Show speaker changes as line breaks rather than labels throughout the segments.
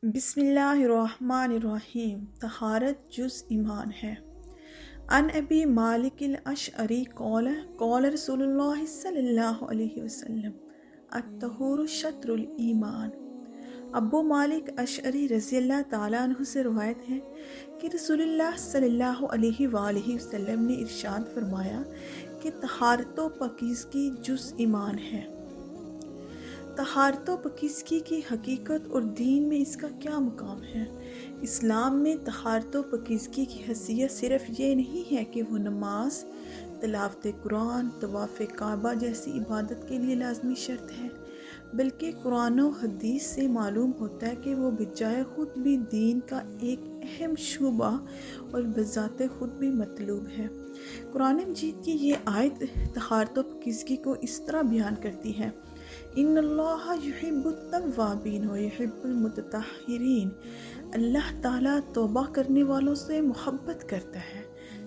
بسم اللہ الرحمن الرحیم۔ طہارت جز ایمان ہے۔ ان ابی مالک الاشعری قال قال رسول اللہ صلی اللہ علیہ وسلم الطہور شطر الایمان۔ ابو مالک اشعری رضی اللہ تعالیٰ عنہ سے روایت ہے کہ رسول اللہ صلی اللہ علیہ وآلہ وسلم نے ارشاد فرمایا کہ طہارت و پاکیزگی جز ایمان ہے۔ طہارت و پاکیزگی کی حقیقت اور دین میں اس کا کیا مقام ہے؟ اسلام میں طہارت و پاکیزگی کی حیثیت صرف یہ نہیں ہے کہ وہ نماز، تلاوت قرآن، طواف کعبہ جیسی عبادت کے لیے لازمی شرط ہے، بلکہ قرآن و حدیث سے معلوم ہوتا ہے کہ وہ بجائے خود بھی دین کا ایک اہم شعبہ اور بذات خود بھی مطلوب ہے۔ قرآن مجید کی یہ آیت طہارت و پاکیزگی کو اس طرح بیان کرتی ہے: ان اللہ یحب التوابین و یحب المتطہرین۔ اللہ تعالیٰ توبہ کرنے والوں سے محبت کرتا ہے۔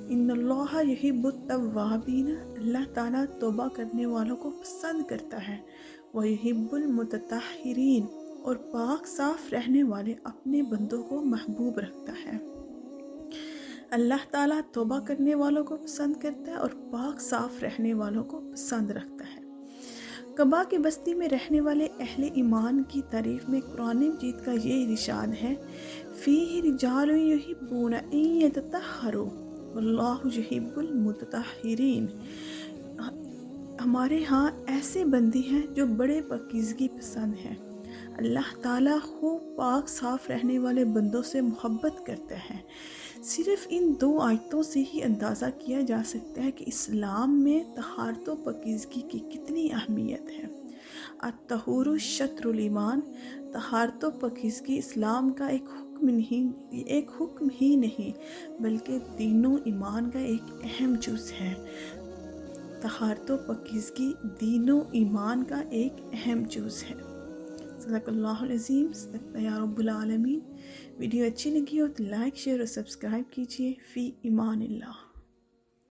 ان اللہ یحب التوابین، اللہ تعالیٰ توبہ کرنے والوں کو پسند کرتا ہے۔ ویحب المتطہرین، اور پاک صاف رہنے والے اپنے بندوں کو محبوب رکھتا ہے۔ اللہ تعالیٰ توبہ کرنے والوں کو پسند کرتا ہے اور پاک صاف رہنے والوں کو پسند رکھتا ہے۔ قبا کی بستی میں رہنے والے اہل ایمان کی تعریف میں قرآن مجید کا یہ ارشاد ہے: فیہ رجال یحبون ان یتطہروا واللہ یحب المتطہرین۔ ہمارے ہاں ایسے بندی ہیں جو بڑے پاکیزگی پسند ہیں۔ اللہ تعالیٰ خوب پاک صاف رہنے والے بندوں سے محبت کرتا ہے۔ صرف ان دو آیتوں سے ہی اندازہ کیا جا سکتا ہے کہ اسلام میں طہارت و پاکیزگی کی کتنی اہمیت ہے۔ الطہور شطر الایمان، طہارت و پاکیزگی اسلام کا ایک حکم ہی نہیں بلکہ دین و ایمان کا ایک اہم جز ہے۔ طہارت و پاکیزگی دین و ایمان کا ایک اہم جز ہے۔ صدق اللہ العظیم، صدق یا رب العالمین۔ ویڈیو اچھی لگی ہو تو لائک، شیئر اور سبسکرائب کیجیے۔ فی امان اللہ۔